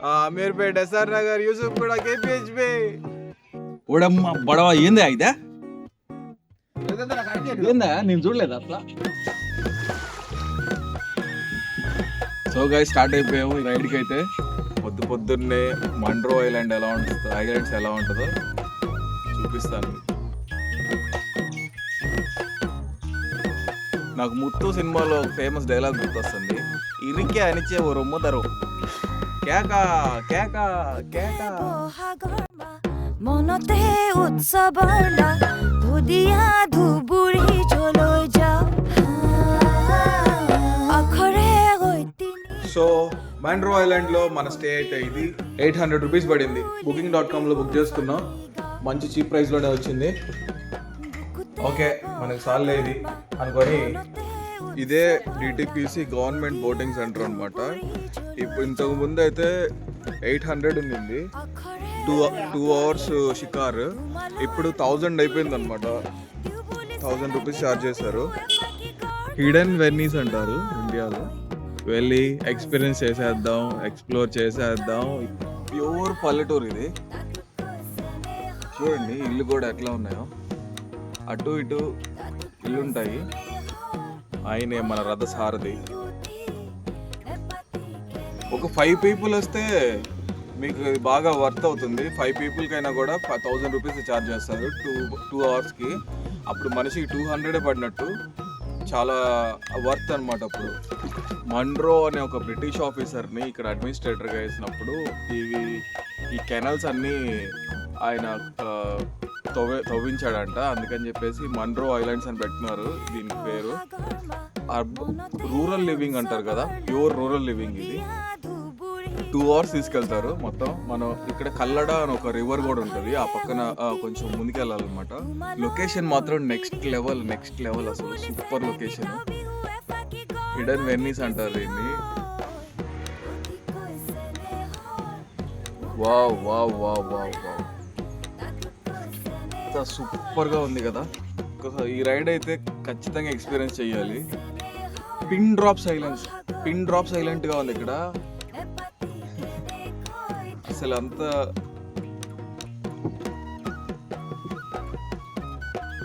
Ameerpet SR Nagar Yusuf కూడా KPHB ఓడమ్మ బడవ ఏంది అయితే ఏందా నేను చూడలేదు అట్లా. సో గైస్ స్టార్ట్ అయిపోయాము ఈ రైడ్కి అయితే. పొద్దున్నే మండ్రో ఐలాండ్ ఎలా ఉంటుందో, ఐలాండ్స్ ఎలా ఉంటుందో చూపిస్తాను. నాకు ముత్తు సినిమాలో ఫేమస్ డైలాగ్ గుర్తొస్తుంది, ఇరికే అనిచే ఓ రొమ్మదరు కేకా కేకా కేకా. মনতে উৎসৱৰ ধুদিয়া ধুবুৰী জলৈ যাওঁ আখৰে సో మండ్రో ఐలాండ్ లో మన స్టే అయితే ఇది 800 రూపీస్ పడింది. booking.com లో బుక్ చేసుకున్నాం, మంచి చీప్ ప్రైస్ లోనే వచ్చింది. ఓకే మనకి సార్లే ఇది అనుకొని, ఇదే డిటిపిసి గవర్నమెంట్ బోటింగ్ సెంటర్ అనమాట. ఇప్పుడు ఇంతకు ముందు అయితే 800 ఉండింది, 2 hours షికార్. ఇప్పుడు 1000 అయిపోయింది అనమాట. 1000 రూపీస్ ఛార్జ్ చేశారు. హిడెన్ వెన్నీస్ అంటారు ఇండియాలో. వెళ్ళి ఎక్స్పీరియన్స్ చేసేద్దాం, ఎక్స్ప్లోర్ చేసేద్దాం. ప్యూర్ పల్లెటూరు ఇది. చూడండి ఇల్లు కూడా ఎట్లా ఉన్నాయో, అటు ఇటు ఇల్లు ఉంటాయి. ఆయనే మన రథ సారథి. ఒక 5 people వస్తే మీకు బాగా వర్త్ అవుతుంది. 5 peopleకి అయినా కూడా 1000 రూపీస్ ఛార్జ్ చేస్తారు 2 hours. అప్పుడు మనిషికి 200 పడినట్టు, చాలా వర్త్ అనమాట. అప్పుడు మండ్రో అనే ఒక బ్రిటిష్ ఆఫీసర్ని ఇక్కడ అడ్మినిస్ట్రేటర్గా వేసినప్పుడు ఈ కెనల్స్ అన్నీ ఆయన తవ్వించాడంట. అందుకని చెప్పేసి మండ్రో ఐలాండ్స్ అని పెట్టినారు దీనికి పేరు. రూరల్ లివింగ్ అంటారు కదా, ప్యూర్ రూరల్ లివింగ్ ఇది. 2 hours తీసుకెళ్తారు మొత్తం. మనం ఇక్కడ కల్లడ అని ఒక రివర్ కూడా ఉంటుంది, ఆ పక్కన కొంచెం ముందుకెళ్ళాలన్నమాట. లొకేషన్ మాత్రం నెక్స్ట్ లెవెల్ అసలు సూపర్ లొకేషన్. హిడెన్ వెన్నీస్ అంటారు దీన్ని. Wow wow wow wow wow, సూపర్గా ఉంది కదా. ఈ రైడ్ అయితే ఖచ్చితంగా ఎక్స్పీరియన్స్ చేయాలి. పిన్ డ్రాప్ సైలెంట్గా ఉంది ఇక్కడ అసలు. అంతా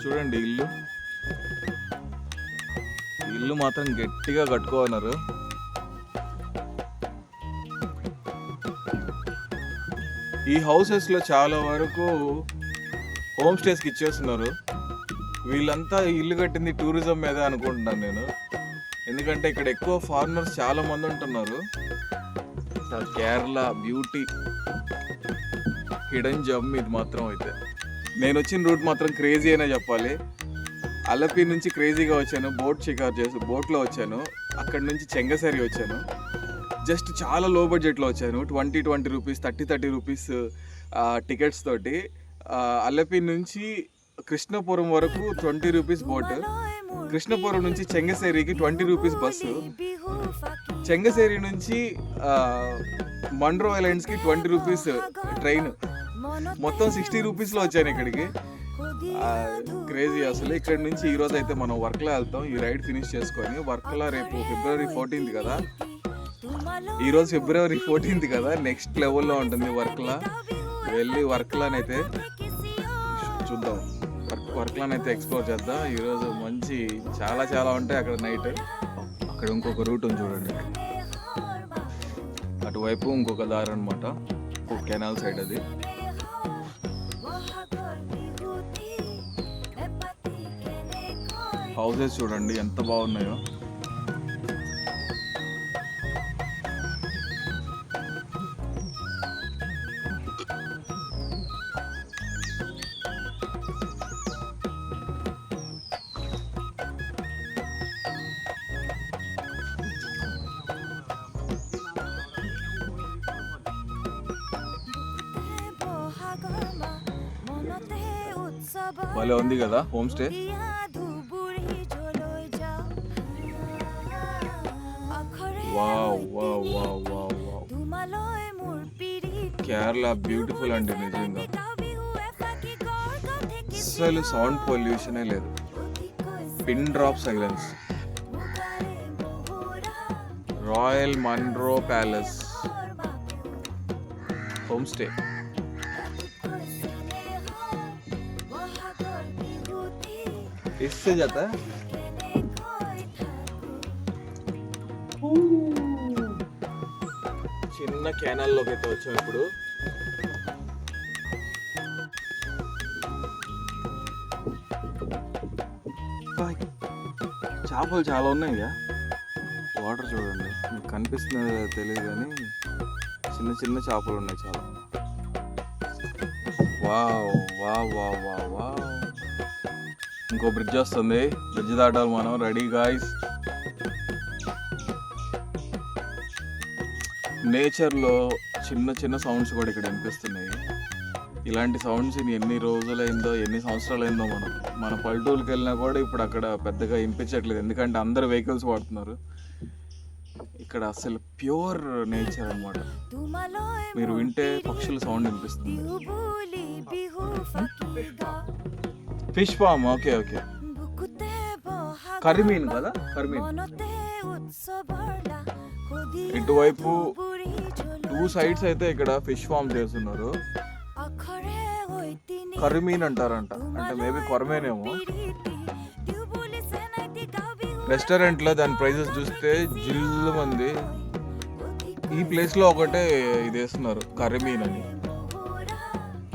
చూడండి ఇల్లు మాత్రం గట్టిగా కట్టుకోన్నారు. ఈ హౌసెస్ లో చాలా వరకు హోమ్ స్టేస్కి ఇచ్చేస్తున్నారు. వీళ్ళంతా ఇల్లు కట్టింది టూరిజం మీద అనుకుంటున్నాను నేను, ఎందుకంటే ఇక్కడ ఎక్కువ ఫారినర్స్ చాలా మంది ఉంటున్నారు. కేరళ బ్యూటీ హిడెన్ జమ్ ఇది మాత్రం. అయితే నేను వచ్చిన రూట్ మాత్రం క్రేజీ అయినా చెప్పాలి. అలపి నుంచి క్రేజీగా వచ్చాను, బోట్లో వచ్చాను. అక్కడ నుంచి చెంగసరి వచ్చాను. జస్ట్ చాలా లో బడ్జెట్లో వచ్చాను. 20 రూపీస్ 30 రూపీస్ టికెట్స్ తోటి. అలపి నుంచి కృష్ణపురం వరకు 20 రూపీస్ బోట్, కృష్ణపురం నుంచి చెంగసేరికి 20 రూపీస్ బస్సు, చెంగసేరి నుంచి మండ్రో ఐలాండ్స్కి 20 రూపీస్ ట్రైన్. మొత్తం 60 రూపీస్లో వచ్చాను ఇక్కడికి. క్రేజీ అసలు. ఇక్కడ నుంచి ఈరోజు అయితే మనం వర్క్లా వెళ్తాం. ఈ రైడ్ ఫినిష్ చేసుకొని వర్క్లా రేపు February 14th కదా, ఈరోజు February 14th కదా, నెక్స్ట్ లెవెల్లో ఉంటుంది వర్క్లా. వెళ్ళి వర్క్లానైతే చూద్దాం, వర్క్లానైతే ఎక్స్ప్లోర్ చేద్దాం ఈరోజు. మంచి చాలా ఉంటాయి అక్కడ నైట్. అక్కడ ఇంకొక రూట్ ఉంది చూడండి, అటువైపు ఇంకొక దారి అనమాట, కెనాల్ సైడ్ అది. హౌసెస్ చూడండి ఎంత బాగున్నాయో. భలే ఉంది కదా home stay. Wow wow wow wow wow, Kerala beautiful అండి నిజంగా. అసలు సౌండ్ పొల్యూషనే లేదు. Pin drop silence. Royal Munro palace home stay. इससे जाता है చిన్న క్యానల్లోకి అయితే వచ్చాం ఇప్పుడు. చేపలు చాలా ఉన్నాయి ఇక. వాటర్ చూడండి, మీకు కనిపిస్తుందో తెలియదు కానీ చిన్న చిన్న చేపలు ఉన్నాయి చాలా. Wow wow wow wow wow. ఇంకో బ్రిడ్జ్ వస్తుంది, బ్రిడ్జ్ దాటాలి మనం. Ready guys. నేచర్లో చిన్న చిన్న సౌండ్స్ కూడా ఇక్కడ వినిపిస్తున్నాయి. ఇలాంటి సౌండ్స్ ఎన్ని రోజులైందో ఎన్ని సంవత్సరాలైందో మన పల్లెటూరుకి వెళ్ళినా కూడా ఇప్పుడు అక్కడ పెద్దగా వినిపించట్లేదు, ఎందుకంటే అందరు వెహికల్స్ వాడుతున్నారు. ఇక్కడ అసలు ప్యూర్ నేచర్ అన్నమాట. మీరు వింటే పక్షుల సౌండ్ వినిపిస్తుంది. Fish farm, okay okay. కరిమీన్ కదా, కరిమీన్. ఇటువైపు 2 సైడ్స్ అయితే ఇక్కడ ఫిష్ ఫామ్ చేస్తున్నారు. కరిమీన్ అంటారంట, అంటే మేబీ కొరమేనేమో. రెస్టారెంట్లో దాని ప్రైజెస్ చూస్తే జిల్లు మంది. ఈ ప్లేస్లో ఒకటే ఇది వేస్తున్నారు, కరిమీన్ అని.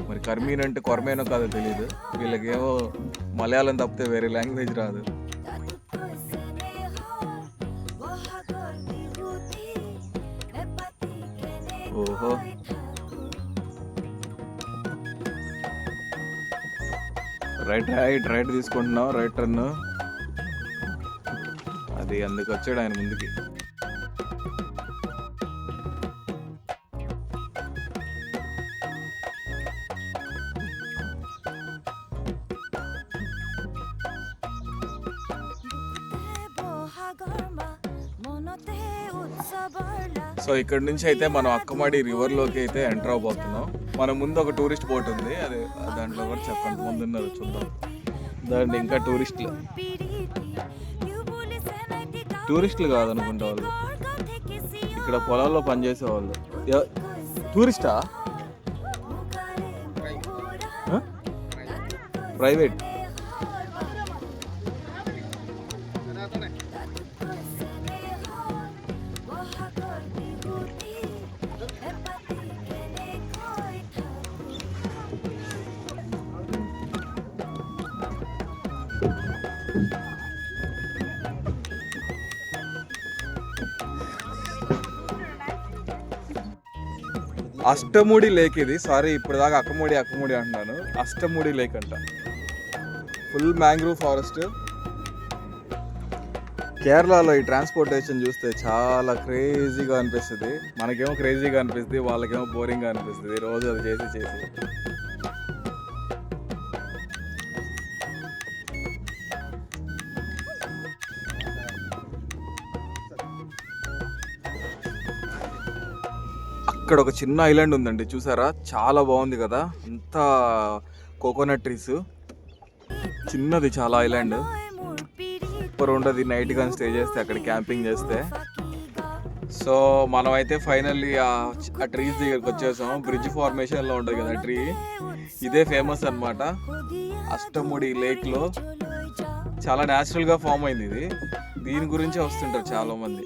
మరి కరిమీన్ అంటే కొరమేనో కాదో తెలియదు. వీళ్ళకేమో మలయాళం తప్పితే వేరే లాంగ్వేజ్ రాదు. ఓహో, రైట్ తీసుకుంటున్నాం, రైట్ టర్న్. అది అందుకు వచ్చాడు ఆయన ముందుకి. సో ఇక్కడ నుంచి అయితే మనం అక్కమాడి రివర్లోకి అయితే ఎంటర్ అవబోతున్నాం. మన ముందు ఒక టూరిస్ట్ బోట్ ఉంది, అది దాంట్లో కూడా చెప్పండి ముందున్నారు, చూద్దాం. దాంట్లో ఇంకా టూరిస్టులు కాదనుకుంటా వాళ్ళు, ఇక్కడ పొలాల్లో పనిచేసే వాళ్ళు. టూరిస్టా? ప్రైవేట్. అష్టముడి లేక్ ఇది. సారీ, ఇప్పుడు దాకా అక్కముడి అంటున్నాను. అష్టముడి లేక్ అంట. Full mangrove forest. కేరళలో ఈ ట్రాన్స్పోర్టేషన్ చూస్తే చాలా క్రేజీగా అనిపిస్తుంది. మనకేమో క్రేజీగా అనిపిస్తుంది, వాళ్ళకేమో బోరింగ్గా అనిపిస్తుంది రోజు అది చేసి. ఇక్కడ ఒక చిన్న ఐలాండ్ ఉందండి, చూసారా? చాలా బాగుంది కదా, అంతా కోకోనట్ ట్రీస్. చిన్నది చాలా ఐలాండ్. సూపర్ ఉండదు నైట్ కానీ స్టే చేస్తే, అక్కడ క్యాంపింగ్ చేస్తే. సో మనం అయితే ఫైనల్లీ ఆ ట్రీస్ దగ్గరికి వచ్చేసాం. బ్రిడ్జ్ ఫార్మేషన్లో ఉంటుంది కదా ట్రీ, ఇదే ఫేమస్ అన్నమాట. అష్టముడి లేక్లో చాలా న్యాచురల్గా ఫామ్ అయింది ఇది. దీని గురించే వస్తుంటారు చాలా మంది.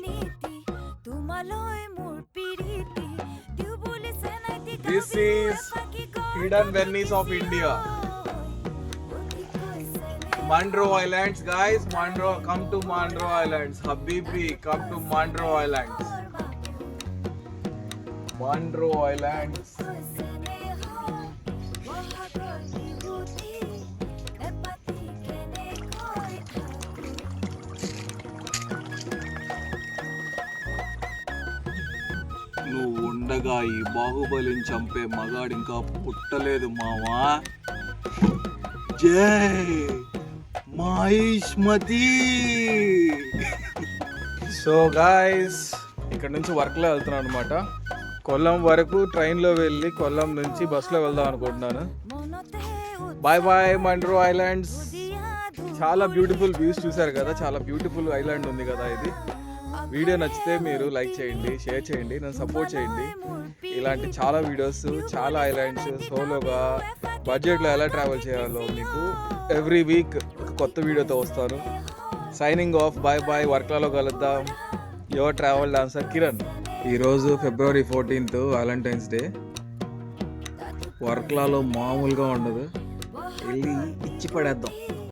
This is hidden Venice of India. Mandro Islands, guys. Come to Mandro Islands. Habibi, come to Mandro Islands. Mandro Islands. నువ్వు ఉండగా ఈ బాహుబలిని చంపే మగాడు ఇంకా పుట్టలేదు మావా. జై మహిష్మతి. సో గాయస్, ఇక్కడ నుంచి వర్క్లో వెళ్తున్నాను అనమాట. కొల్లం వరకు ట్రైన్లో వెళ్ళి కొల్లం నుంచి బస్సులో వెళ్దాం అనుకుంటున్నాను. Bye bye Munroe islands. చాలా బ్యూటిఫుల్ వ్యూస్ చూసారు కదా, చాలా బ్యూటిఫుల్ ఐలాండ్ ఉంది కదా ఇది. వీడియో నచ్చితే మీరు లైక్ చేయండి, షేర్ చేయండి, నన్ను సపోర్ట్ చేయండి. ఇలాంటి చాలా వీడియోస్, చాలా ఐలాండ్స్ సోలోగా బడ్జెట్లో ఎలా ట్రావెల్ చేయాలో మీకు ఎవ్రీ వీక్ కొత్త వీడియోతో వస్తాను. Signing off, bye bye. వర్క్లలో కలుద్దాం. Your travel dancer Kiran. ఈరోజు February 14th వ్యాలంటైన్స్ డే. వర్క్లలో మామూలుగా ఉండదు, వెళ్ళి ఇచ్చి పడేద్దాం.